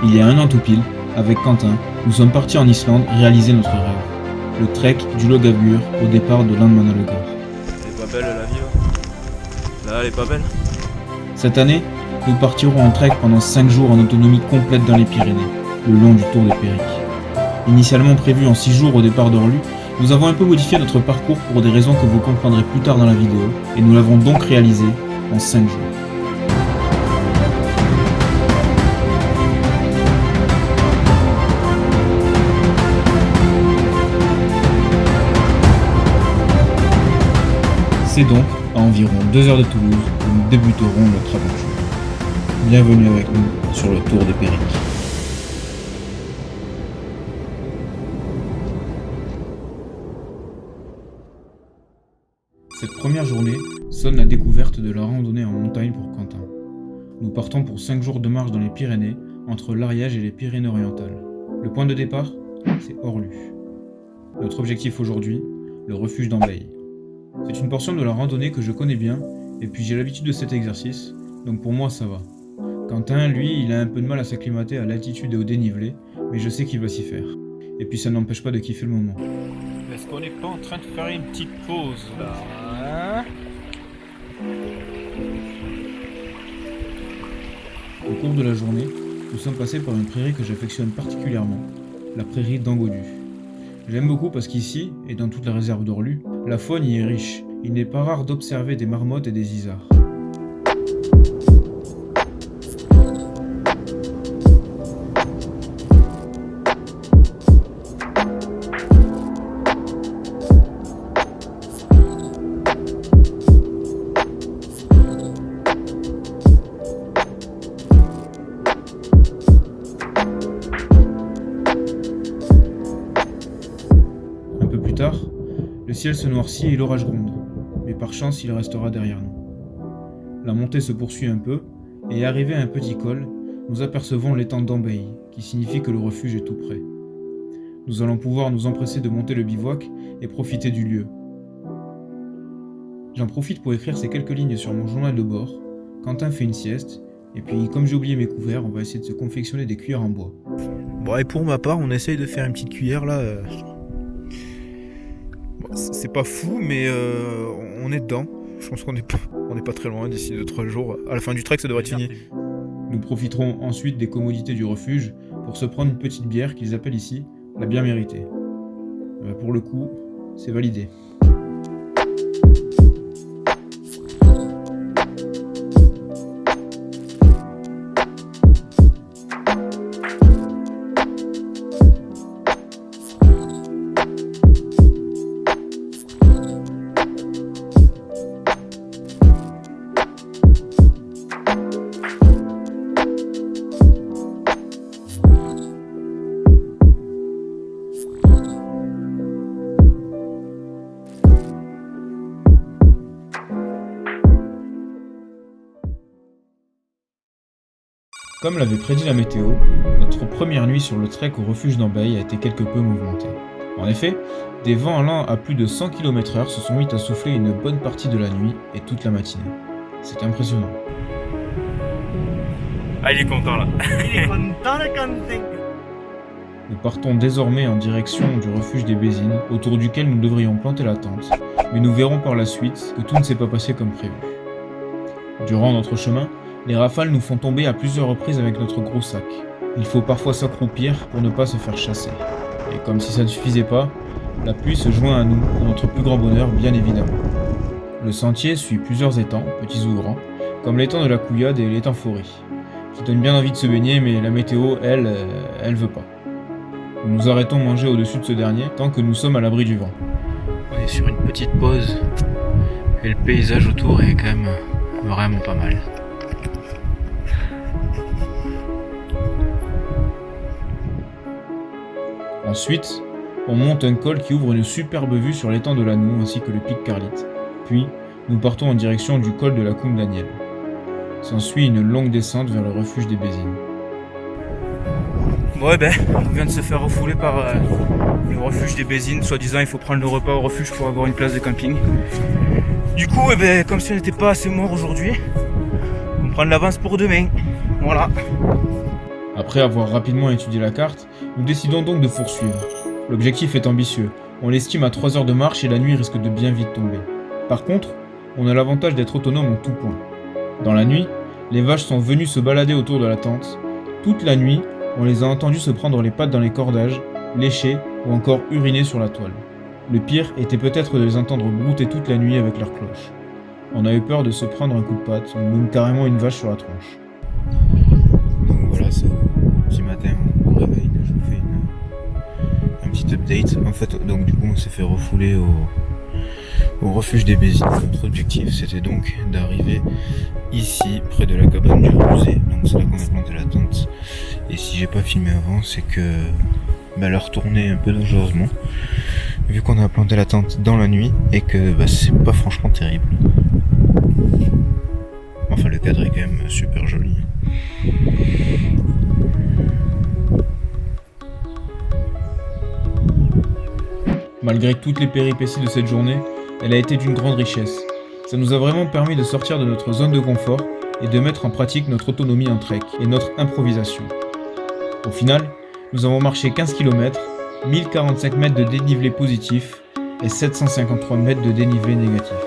Il y a 1 an tout pile, avec Quentin, nous sommes partis en Islande réaliser notre rêve. Le trek du Logagur au départ de Landmannalaugar. Elle est pas belle la vie là. Là elle est pas belle. Cette année, nous partirons en trek pendant 5 jours en autonomie complète dans les Pyrénées, le long du Tour des Périques. Initialement prévu en 6 jours au départ d'Orlu, nous avons un peu modifié notre parcours pour des raisons que vous comprendrez plus tard dans la vidéo, et nous l'avons donc réalisé en 5 jours. C'est donc à environ 2 heures de Toulouse que nous débuterons notre aventure. Bienvenue avec nous sur le Tour des Périques. Cette première journée sonne la découverte de la randonnée en montagne pour Quentin. Nous partons pour 5 jours de marche dans les Pyrénées, entre l'Ariège et les Pyrénées-Orientales. Le point de départ, c'est Orlu. Notre objectif aujourd'hui, le refuge d'Ambeille. C'est une portion de la randonnée que je connais bien, et puis j'ai l'habitude de cet exercice, donc pour moi ça va. Quentin, lui, il a un peu de mal à s'acclimater à l'altitude et au dénivelé, mais je sais qu'il va s'y faire. Et puis ça n'empêche pas de kiffer le moment. Est-ce qu'on n'est pas en train de faire une petite pause là, hein? Au cours de la journée, nous sommes passés par une prairie que j'affectionne particulièrement, la prairie d'Angodu. J'aime beaucoup parce qu'ici, et dans toute la réserve d'Orlu, la faune y est riche. Il n'est pas rare d'observer des marmottes et des isards. Le ciel se noircit et l'orage gronde, mais par chance il restera derrière nous. La montée se poursuit un peu, et arrivé à un petit col, nous apercevons l'étang d'Ambeille, qui signifie que le refuge est tout près. Nous allons pouvoir nous empresser de monter le bivouac et profiter du lieu. J'en profite pour écrire ces quelques lignes sur mon journal de bord. Quentin fait une sieste, et puis comme j'ai oublié mes couverts, on va essayer de se confectionner des cuillères en bois. Bon et pour ma part on essaye de faire une petite cuillère là. C'est pas fou, mais on est dedans. Je pense qu'on est pas très loin d'ici 2-3 jours. À la fin du trek, ça devrait être fini. Nous profiterons ensuite des commodités du refuge pour se prendre une petite bière qu'ils appellent ici la bière méritée. Pour le coup, c'est validé. Comme l'avait prédit la météo, notre première nuit sur le trek au refuge d'Ambeille a été quelque peu mouvementée. En effet, des vents allant à plus de 100 km/h se sont mis à souffler une bonne partie de la nuit et toute la matinée. C'est impressionnant. Ah, il est content là. Il est content le Quentin. Nous partons désormais en direction du refuge des Bézines, autour duquel nous devrions planter la tente, mais nous verrons par la suite que tout ne s'est pas passé comme prévu. Durant notre chemin, les rafales nous font tomber à plusieurs reprises avec notre gros sac. Il faut parfois s'accroupir pour ne pas se faire chasser. Et comme si ça ne suffisait pas, la pluie se joint à nous, pour notre plus grand bonheur bien évidemment. Le sentier suit plusieurs étangs, petits ou grands, comme l'étang de la Couillade et l'étang Faury, qui donnent bien envie de se baigner, mais la météo, elle veut pas. Nous nous arrêtons manger au-dessus de ce dernier, tant que nous sommes à l'abri du vent. On est sur une petite pause, et le paysage autour est quand même vraiment pas mal. Ensuite, on monte un col qui ouvre une superbe vue sur l'étang de l'Anou ainsi que le pic Carlite. Puis, nous partons en direction du col de la Coum Daniel. S'ensuit une longue descente vers le refuge des Bézines. Ouais on vient de se faire refouler par le refuge des Bézines. Soi-disant il faut prendre le repas au refuge pour avoir une place de camping. Du coup, comme si on n'était pas assez mort aujourd'hui, on prend de l'avance pour demain. Voilà. Après avoir rapidement étudié la carte, nous décidons donc de poursuivre. L'objectif est ambitieux, on l'estime à 3 heures de marche et la nuit risque de bien vite tomber. Par contre, on a l'avantage d'être autonome en tout point. Dans la nuit, les vaches sont venues se balader autour de la tente. Toute la nuit, on les a entendues se prendre les pattes dans les cordages, lécher ou encore uriner sur la toile. Le pire était peut-être de les entendre brouter toute la nuit avec leurs cloches. On a eu peur de se prendre un coup de patte ou même carrément une vache sur la tronche. Donc voilà, c'est au petit matin au réveil que je vous fais un petit update. En fait, donc du coup, on s'est fait refouler au refuge des Bézines. Notre objectif, c'était donc d'arriver ici, près de la cabane du Rousset. Donc c'est là qu'on a planté la tente. Et si j'ai pas filmé avant, c'est que l'heure tournait un peu dangereusement, vu qu'on a planté la tente dans la nuit et que c'est pas franchement terrible. Enfin, le cadre est quand même super joli. Malgré toutes les péripéties de cette journée, elle a été d'une grande richesse. Ça nous a vraiment permis de sortir de notre zone de confort et de mettre en pratique notre autonomie en trek et notre improvisation. Au final, nous avons marché 15 km, 1045 mètres de dénivelé positif et 753 mètres de dénivelé négatif.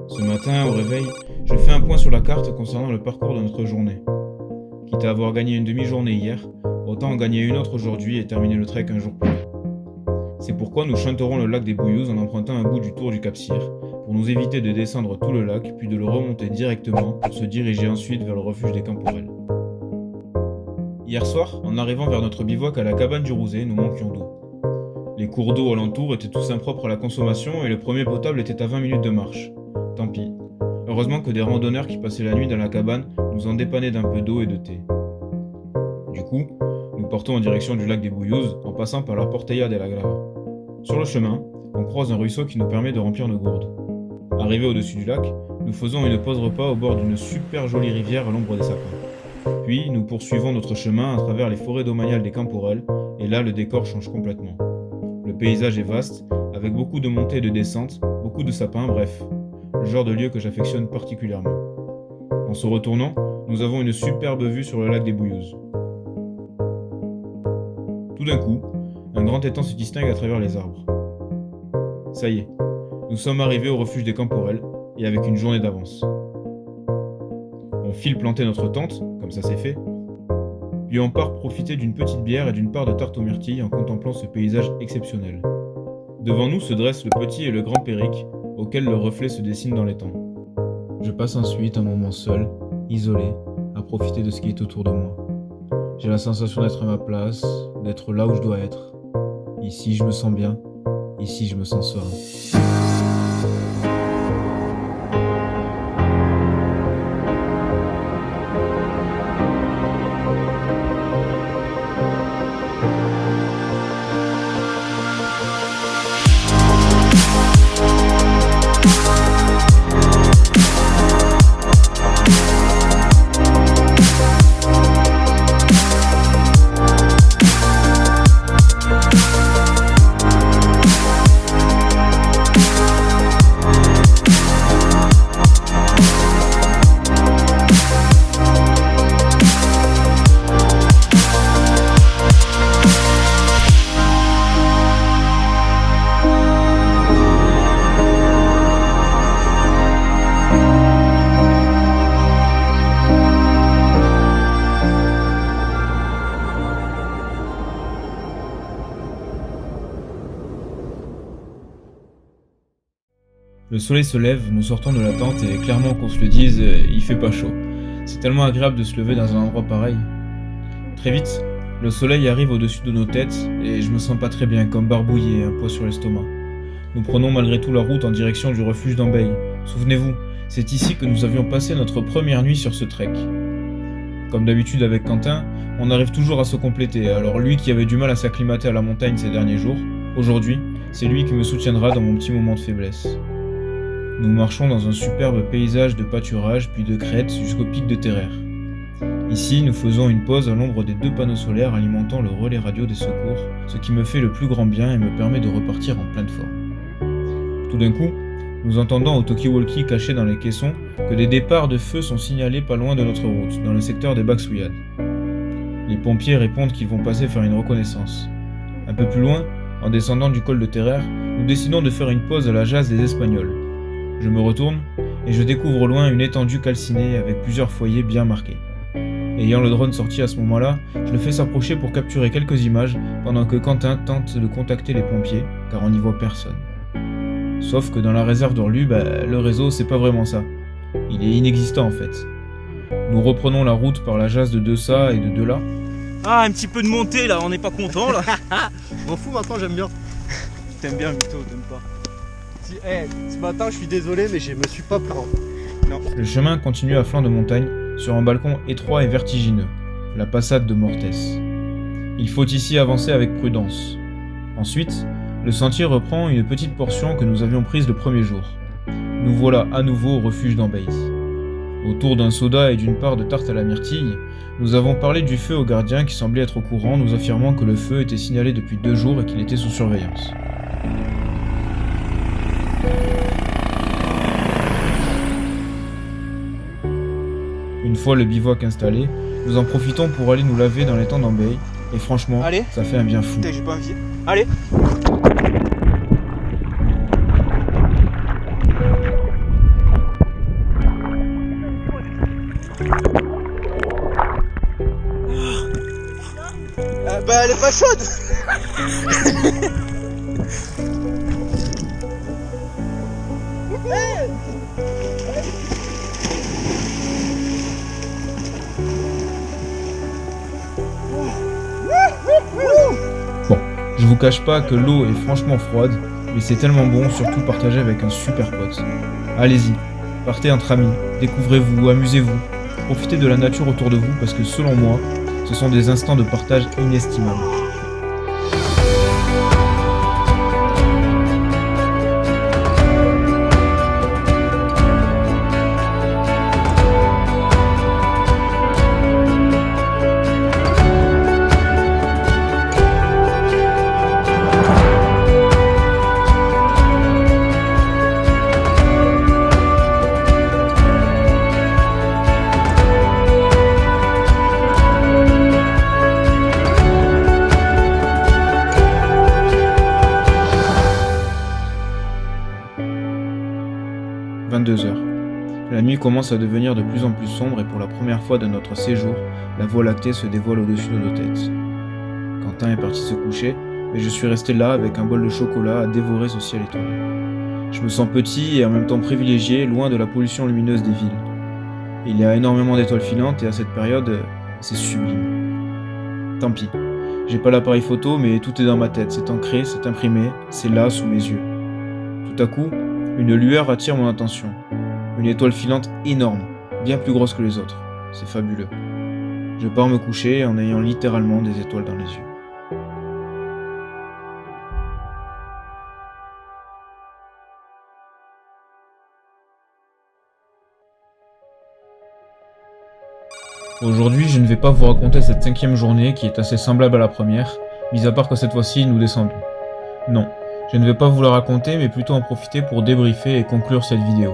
Ce matin, au réveil, je fais un point sur la carte concernant le parcours de notre journée. Quitte à avoir gagné une demi-journée hier, autant en gagner une autre aujourd'hui et terminer le trek un jour plus tôt. C'est pourquoi nous chanterons le lac des Bouillouzes en empruntant un bout du tour du Cap Cyr, pour nous éviter de descendre tout le lac puis de le remonter directement pour se diriger ensuite vers le refuge des Camporelles. Hier soir, en arrivant vers notre bivouac à la cabane du Rousset, nous manquions d'eau. Les cours d'eau alentour étaient tous impropres à la consommation et le premier potable était à 20 minutes de marche. Tant pis. Heureusement que des randonneurs qui passaient la nuit dans la cabane nous en dépannaient d'un peu d'eau et de thé. Du coup, nous partons en direction du lac des Bouillouzes en passant par la Portella de la Grava. Sur le chemin, on croise un ruisseau qui nous permet de remplir nos gourdes. Arrivés au-dessus du lac, nous faisons une pause repas au bord d'une super jolie rivière à l'ombre des sapins. Puis, nous poursuivons notre chemin à travers les forêts domaniales des Camporelles et là, le décor change complètement. Le paysage est vaste, avec beaucoup de montées et de descentes, beaucoup de sapins, bref. Le genre de lieu que j'affectionne particulièrement. En se retournant, nous avons une superbe vue sur le lac des Bouillouzes. Tout d'un coup, un grand étang se distingue à travers les arbres. Ça y est, nous sommes arrivés au refuge des Camporelles, et avec une journée d'avance. On file planter notre tente, comme ça c'est fait, puis on part profiter d'une petite bière et d'une part de tarte aux myrtilles en contemplant ce paysage exceptionnel. Devant nous se dressent le petit et le grand Péric, auquel le reflet se dessine dans l'étang. Je passe ensuite un moment seul, isolé, à profiter de ce qui est autour de moi. J'ai la sensation d'être à ma place, d'être là où je dois être. Ici je me sens bien, ici je me sens serein. soleil se lève, nous sortons de la tente et clairement qu'on se le dise, il fait pas chaud. C'est tellement agréable de se lever dans un endroit pareil. Très vite, le soleil arrive au-dessus de nos têtes et je me sens pas très bien, comme barbouillé et un poids sur l'estomac. Nous prenons malgré tout la route en direction du refuge d'Ambeille. Souvenez-vous, c'est ici que nous avions passé notre première nuit sur ce trek. Comme d'habitude avec Quentin, on arrive toujours à se compléter, alors lui qui avait du mal à s'acclimater à la montagne ces derniers jours, aujourd'hui, c'est lui qui me soutiendra dans mon petit moment de faiblesse. Nous marchons dans un superbe paysage de pâturage puis de crêtes jusqu'au pic de Terreur. Ici, nous faisons une pause à l'ombre des 2 panneaux solaires alimentant le relais radio des secours, ce qui me fait le plus grand bien et me permet de repartir en pleine forme. Tout d'un coup, nous entendons au talkie-walkie caché dans les caissons que des départs de feu sont signalés pas loin de notre route, dans le secteur des Baksuyad. Les pompiers répondent qu'ils vont passer faire une reconnaissance. Un peu plus loin, en descendant du col de Terreur, nous décidons de faire une pause à la Jazz des Espagnols. Je me retourne et je découvre au loin une étendue calcinée avec plusieurs foyers bien marqués. Ayant le drone sorti à ce moment-là, je le fais s'approcher pour capturer quelques images pendant que Quentin tente de contacter les pompiers, car on n'y voit personne. Sauf que dans la réserve d'Orlu, le réseau c'est pas vraiment ça. Il est inexistant en fait. Nous reprenons la route par la Jazz de Dessa et de Dela. Ah, un petit peu de montée là, on n'est pas content là. M'en fous maintenant, j'aime bien. T'aimes bien Vito, t'aimes pas. Ce matin, je suis désolé, mais je me suis pas plaint. Le chemin continue à flanc de montagne, sur un balcon étroit et vertigineux, la passade de Mortes. Il faut ici avancer avec prudence. Ensuite, le sentier reprend une petite portion que nous avions prise le premier jour. Nous voilà à nouveau au refuge d'Ambeille. Autour d'un soda et d'une part de tarte à la myrtille, nous avons parlé du feu au gardien qui semblait être au courant, nous affirmant que le feu était signalé depuis 2 jours et qu'il était sous surveillance. Une fois le bivouac installé, nous en profitons pour aller nous laver dans les temps d'Ambeille, et franchement, Allez. ça fait un bien fou. Putain, j'ai pas envie. Allez. Elle est pas chaude. Bon, je vous cache pas que l'eau est franchement froide, mais c'est tellement bon, surtout partagé avec un super pote. Allez-y, partez entre amis, découvrez-vous, amusez-vous, profitez de la nature autour de vous parce que selon moi, ce sont des instants de partage inestimables. La nuit commence à devenir de plus en plus sombre et pour la première fois de notre séjour, la Voie lactée se dévoile au-dessus de nos têtes. Quentin est parti se coucher, mais je suis resté là avec un bol de chocolat à dévorer ce ciel étoilé. Je me sens petit et en même temps privilégié, loin de la pollution lumineuse des villes. Il y a énormément d'étoiles filantes et à cette période, c'est sublime. Tant pis, j'ai pas l'appareil photo mais tout est dans ma tête, c'est ancré, c'est imprimé, c'est là sous mes yeux. Tout à coup, une lueur attire mon attention. Une étoile filante énorme, bien plus grosse que les autres. C'est fabuleux. Je pars me coucher en ayant littéralement des étoiles dans les yeux. Aujourd'hui, je ne vais pas vous raconter cette 5e journée qui est assez semblable à la première, mis à part que cette fois-ci, nous descendons. Non, je ne vais pas vous la raconter, mais plutôt en profiter pour débriefer et conclure cette vidéo.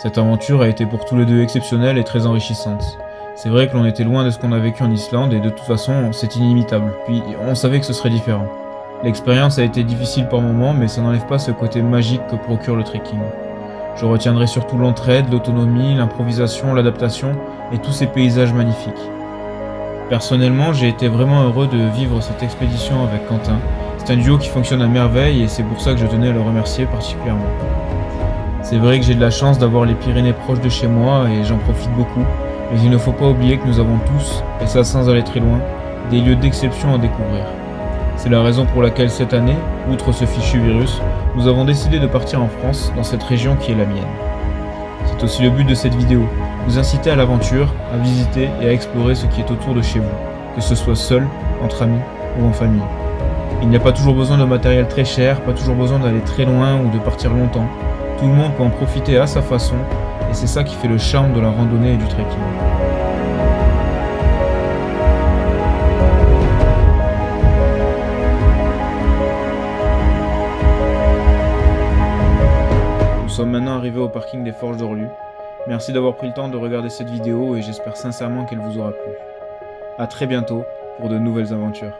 Cette aventure a été pour tous les deux exceptionnelle et très enrichissante. C'est vrai que l'on était loin de ce qu'on a vécu en Islande et de toute façon, c'est inimitable. Puis, on savait que ce serait différent. L'expérience a été difficile par moments, mais ça n'enlève pas ce côté magique que procure le trekking. Je retiendrai surtout l'entraide, l'autonomie, l'improvisation, l'adaptation et tous ces paysages magnifiques. Personnellement, j'ai été vraiment heureux de vivre cette expédition avec Quentin. C'est un duo qui fonctionne à merveille et c'est pour ça que je tenais à le remercier particulièrement. C'est vrai que j'ai de la chance d'avoir les Pyrénées proches de chez moi et j'en profite beaucoup, mais il ne faut pas oublier que nous avons tous, et ça sans aller très loin, des lieux d'exception à découvrir. C'est la raison pour laquelle cette année, outre ce fichu virus, nous avons décidé de partir en France, dans cette région qui est la mienne. C'est aussi le but de cette vidéo, vous inciter à l'aventure, à visiter et à explorer ce qui est autour de chez vous, que ce soit seul, entre amis ou en famille. Il n'y a pas toujours besoin de matériel très cher, pas toujours besoin d'aller très loin ou de partir longtemps. Tout le monde peut en profiter à sa façon, et c'est ça qui fait le charme de la randonnée et du trekking. Nous sommes maintenant arrivés au parking des Forges d'Orlu. Merci d'avoir pris le temps de regarder cette vidéo et j'espère sincèrement qu'elle vous aura plu. A très bientôt pour de nouvelles aventures.